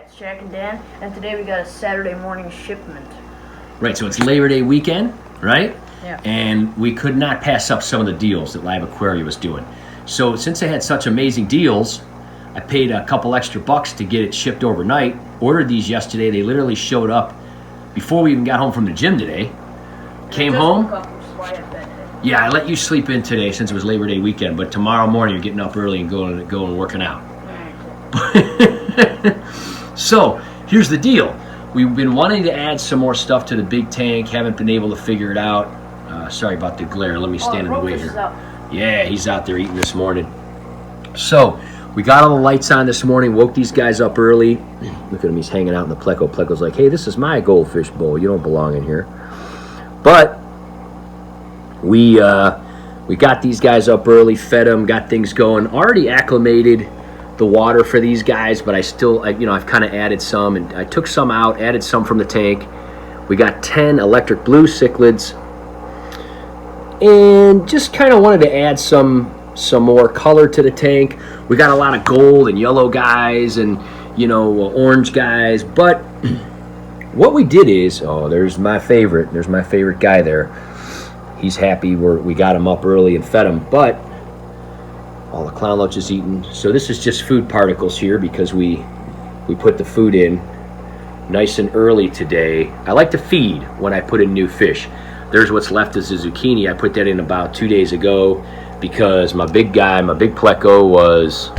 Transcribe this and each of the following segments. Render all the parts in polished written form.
it's Jack and Dan, and today we got a Saturday morning shipment. Right, so it's Labor Day weekend, right? Yeah. And we could not pass up some of the deals that Live Aquarium was doing. So since they had such amazing deals, I paid a couple extra bucks to get it shipped overnight. Ordered these yesterday. They literally showed up before we even got home from the gym today. Came home. Yeah, I let you sleep in today since it was Labor Day weekend, but tomorrow morning you're getting up early and going and working out. So here's the deal. We've been wanting to add some more stuff to the big tank. Haven't been able to figure it out. Sorry about the glare. Let me stand in the way here. Yeah, he's out there eating this morning. So we got all the lights on this morning. Woke these guys up early. Look at him. He's hanging out in the pleco. Pleco's like, hey, this is my goldfish bowl. You don't belong in here. But we got these guys up early, fed them, got things going. Already acclimated the water for these guys, but I've kind of added some, and I took some out, added some from the tank. We got 10 electric blue cichlids, and just kind of wanted to add some more color to the tank. We got a lot of gold and yellow guys and orange guys, but what we did is, there's my favorite guy there. He's happy we got him up early and fed him, but all the clown loach is eaten. So this is just food particles here because we put the food in nice and early today. I like to feed when I put in new fish. There's what's left is the zucchini. I put that in about 2 days ago because my big pleco was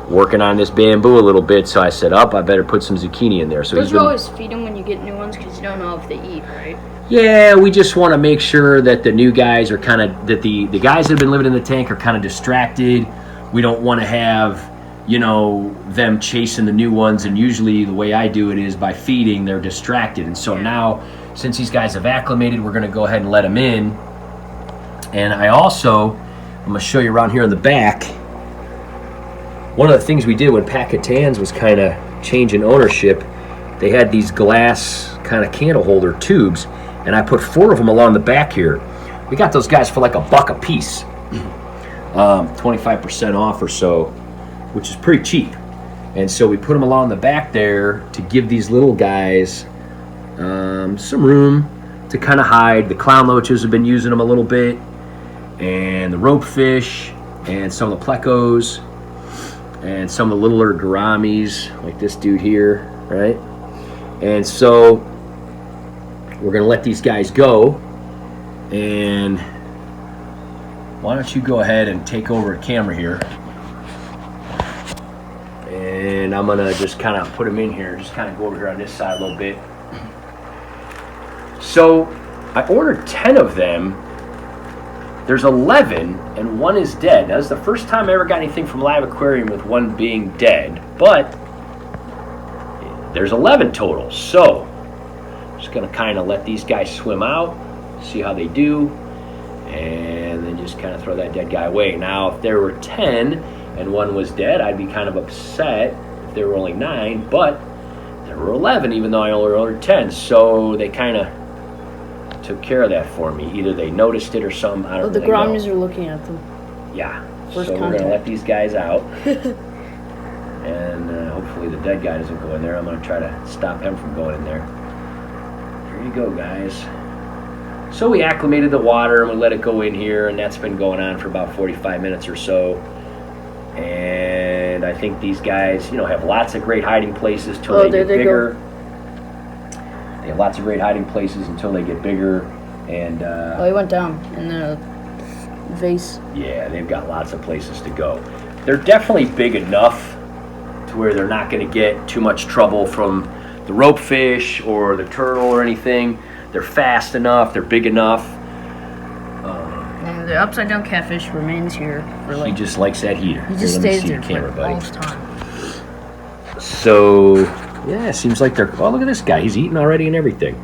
working on this bamboo a little bit, so I said, I better put some zucchini in there. So you always feed them when you get new ones because you don't know if they eat, right? Yeah, we just want to make sure that the new guys are that the guys that have been living in the tank are kind of distracted. We don't want to have, them chasing the new ones. And usually the way I do it is by feeding, they're distracted. And so now, since these guys have acclimated, we're going to go ahead and let them in. And I'm going to show you around here in the back. One of the things we did when Packatans was kind of changing ownership, they had these glass kind of candle holder tubes, and I put 4 of them along the back here. We got those guys for like $1 a piece, 25% off or so, which is pretty cheap. And so we put them along the back there to give these little guys some room to kind of hide. The clown loaches have been using them a little bit, and the rope fish, and some of the plecos, and some of the littler gouramis, like this dude here, right? And so we're going to let these guys go. And why don't you go ahead and take over the camera here. And I'm going to just kind of put them in here. Just kind of go over here on this side a little bit. So I ordered 10 of them. There's 11, and 1 is dead. Now, this is the first time I ever got anything from Live Aquarium with 1 being dead. But there's 11 total. So I'm just going to kind of let these guys swim out, see how they do, and then just kind of throw that dead guy away. Now, if there were 10 and 1 was dead, I'd be kind of upset if there were only 9, but there were 11, even though I only ordered 10. So they kind of took care of that for me. Either they noticed it or something. I don't really know. The gouramis are looking at them. Yeah. First so contact. We're going to let these guys out. And hopefully the dead guy doesn't go in there. I'm going to try to stop him from going in there. Here you go, guys. So we acclimated the water and we let it go in here, and that's been going on for about 45 minutes or so. And I think these guys, have lots of great hiding places till they get bigger. They have lots of great hiding places until they get bigger. And he went down in the vase. Yeah, they've got lots of places to go. They're definitely big enough to where they're not going to get too much trouble from the rope fish or the turtle or anything. They're fast enough. They're big enough. And the upside down catfish remains here for he just likes that heater. He just stays there for all the time. So yeah, it seems like they're. Oh, look at this guy. He's eating already and everything.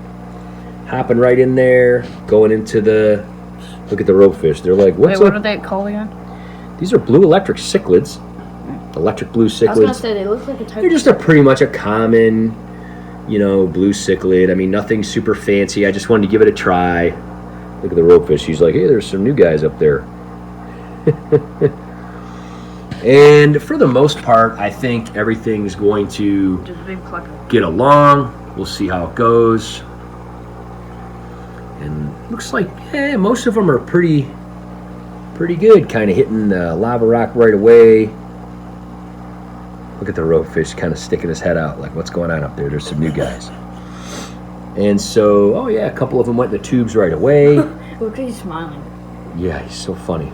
Hopping right in there, going into the. Look at the rope fish. They're like, what's up? What are they called again? These are blue electric cichlids. Electric blue cichlids. I was gonna say they look like a type. They're just pretty much a common, blue cichlid. I mean, nothing super fancy. I just wanted to give it a try. Look at the rope fish. He's like, hey, there's some new guys up there. And for the most part, I think everything's going to Just a big pleco. get along. We'll see how it goes. And looks like most of them are pretty good, kind of hitting the lava rock right away. Look at the ropefish kind of sticking his head out, like what's going on up there? There's some new guys. And so, oh yeah, a couple of them went in the tubes right away. Look, he's smiling. Yeah, he's so funny.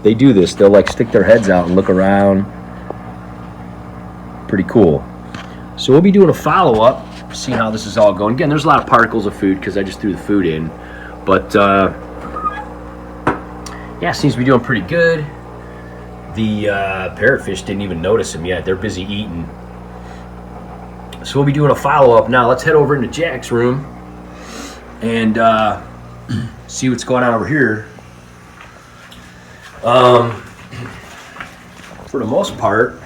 They do this. They'll like stick their heads out and look around. Pretty cool. So we'll be doing a follow-up, seeing how this is all going. Again, there's a lot of particles of food because I just threw the food in. But, yeah, seems to be doing pretty good. The parrotfish didn't even notice him yet. They're busy eating. So we'll be doing a follow-up now. Let's head over into Jack's room and see what's going on over here. For the most part,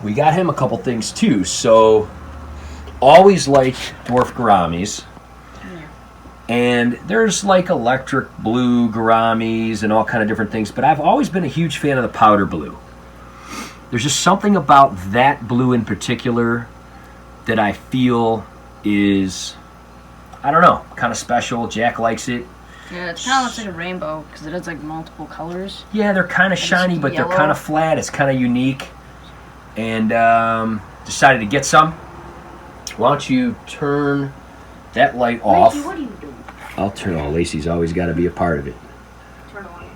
we got him a couple things too. So, always like dwarf gouramis. And there's like electric blue gouramis and all kind of different things. But I've always been a huge fan of the powder blue. There's just something about that blue in particular that I feel is, I don't know, kind of special. Jack likes it. Yeah, it kind of looks like a rainbow because it has like multiple colors. Yeah, they're kind of shiny, but they're kind of flat. It's kind of unique. And decided to get some. Why don't you turn that light off? Lacey, what are you doing? I'll turn on. Lacey's always got to be a part of it. Turn on.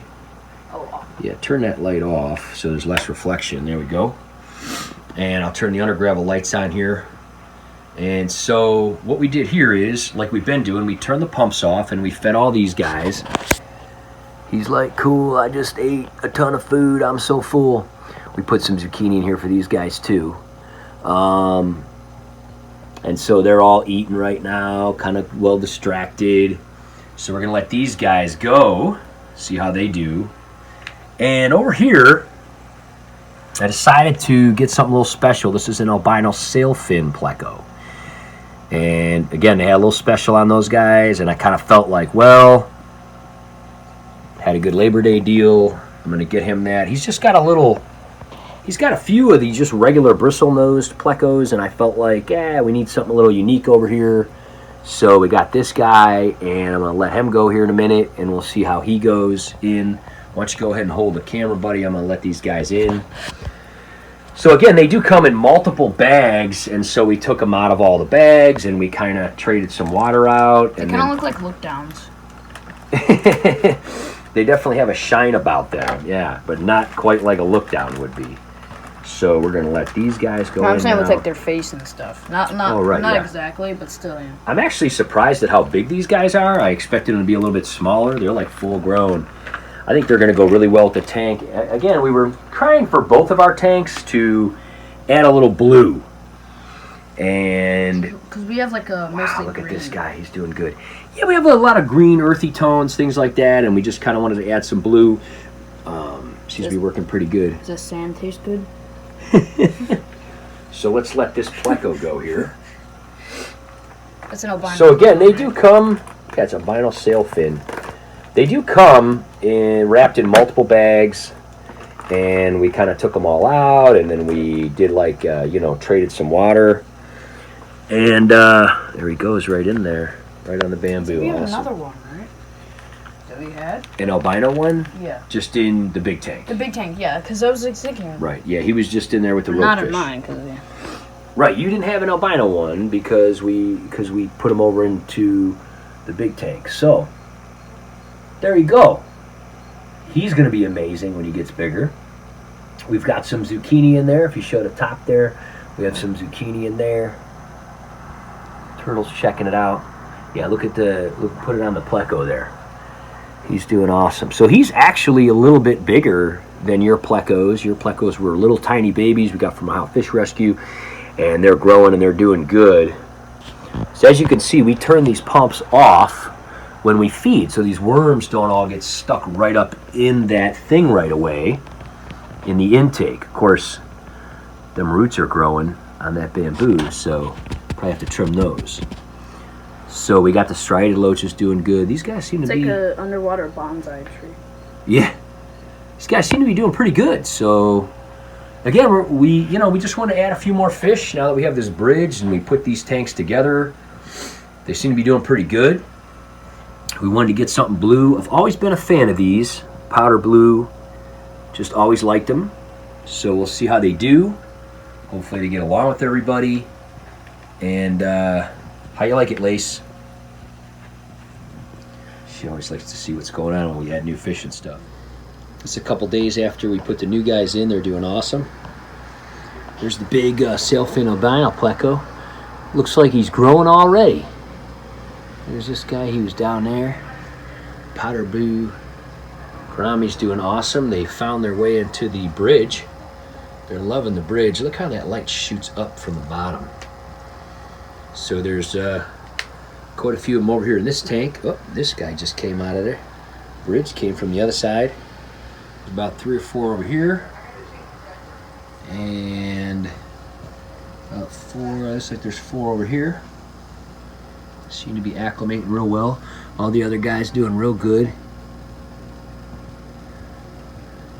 Oh, off. Yeah, turn that light off so there's less reflection. There we go. And I'll turn the under gravel lights on here. And so what we did here is, like we've been doing, we turned the pumps off and we fed all these guys. He's like, cool, I just ate a ton of food. I'm so full. We put some zucchini in here for these guys too. And so they're all eating right now, kind of well distracted. So we're going to let these guys go, see how they do. And over here, I decided to get something a little special. This is an albino sailfin pleco. And again, they had a little special on those guys, and I kind of felt like, well, had a good Labor Day deal. I'm going to get him that. He's just got a little, he's got a few of these just regular bristle-nosed plecos, and I felt like, we need something a little unique over here. So we got this guy, and I'm going to let him go here in a minute, and we'll see how he goes in. Why don't you go ahead and hold the camera, buddy? I'm going to let these guys in. So again, they do come in multiple bags, and so we took them out of all the bags, and we kind of traded some water out. They kind of look like look-downs. They definitely have a shine about them, yeah, but not quite like a look-down would be. So we're going to let these guys go in I'm saying now. with like their face and stuff. Not exactly, but still, yeah. I'm actually surprised at how big these guys are. I expected them to be a little bit smaller. They're like full-grown. I think they're going to go really well with the tank. Again, we were trying for both of our tanks to add a little blue. And because we have like a mostly look green. at this guy. He's doing good. Yeah, we have a lot of green, earthy tones, things like that, and we just kind of wanted to add some blue. Seems to be working pretty good. Does the sand taste good? So let's let this pleco go here. It's an albino. So again, they do come. That's a albino sailfin. They do come wrapped in multiple bags, and we kind of took them all out, and then we did like, traded some water. And there he goes right in there, right on the bamboo. We have another one, right? That we had? An albino one? Yeah. Just in the big tank. The big tank, yeah, because I was like thinking. Right, yeah, he was just in there with the ropefish. Not in mine, because yeah. Right, you didn't have an albino one because we put him over into the big tank. So there you go. He's going to be amazing when he gets bigger. We've got some zucchini in there. If you show the top there, we have some zucchini in there. Turtle's checking it out. Yeah, put it on the pleco there. He's doing awesome. So he's actually a little bit bigger than your plecos. Your plecos were little tiny babies we got from Ohio Fish Rescue, and they're growing and they're doing good. So as you can see, we turn these pumps off when we feed, so these worms don't all get stuck right up in that thing right away in the intake. Of course, them roots are growing on that bamboo, so probably have to trim those. So we got the striated loaches doing good. These guys seem It's to like be... an underwater bonsai tree. Yeah. These guys seem to be doing pretty good. So, again, we just want to add a few more fish now that we have this bridge and we put these tanks together. They seem to be doing pretty good. We wanted to get something blue. I've always been a fan of these. Powder blue. Just always liked them. So we'll see how they do. Hopefully they get along with everybody. And how you like it, Lace? She always likes to see what's going on when we add new fish and stuff. It's a couple days after we put the new guys in. They're doing awesome. There's the big sailfin albino pleco. Looks like he's growing already. There's this guy. He was down there. Powder blue. Karami's doing awesome. They found their way into the bridge. They're loving the bridge. Look how that light shoots up from the bottom. So there's quite a few of them over here in this tank. Oh, this guy just came out of there. Bridge came from the other side. There's about 3 or 4 over here. And about 4, looks like there's 4 over here. Seem to be acclimating real well. All the other guys doing real good.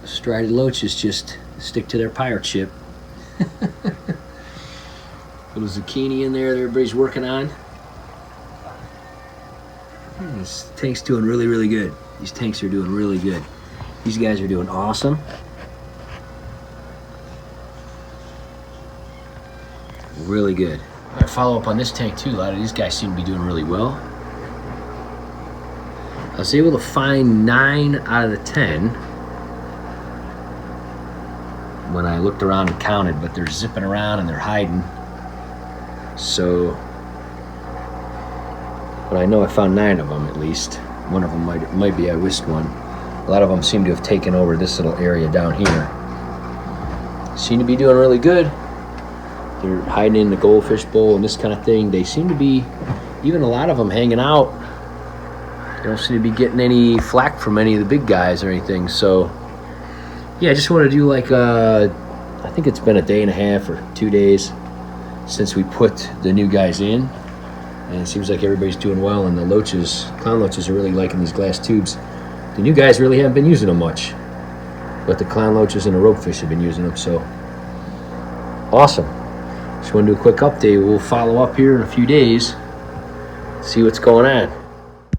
Striated loaches just stick to their pirate ship. Little zucchini in there that everybody's working on. This tank's doing really, really good. These tanks are doing really good. These guys are doing awesome. Really good. All right, follow up on this tank too. A lot of these guys seem to be doing really well. I was able to find 9 out of the 10 when I looked around and counted, but they're zipping around and they're hiding. So, but I know I found 9 of them at least. One of them might be I missed one. A lot of them seem to have taken over this little area down here. Seem to be doing really good. They're hiding in the goldfish bowl and this kind of thing. They seem to be, even a lot of them hanging out. They don't seem to be getting any flack from any of the big guys or anything. So, yeah, I just want to do like, I think it's been a day and a half or 2 days since we put the new guys in. And it seems like everybody's doing well, and the loaches, clown loaches, are really liking these glass tubes. The new guys really haven't been using them much, but the clown loaches and the ropefish have been using them, so awesome. Just want to do a quick update. We'll follow up here in a few days, see what's going on.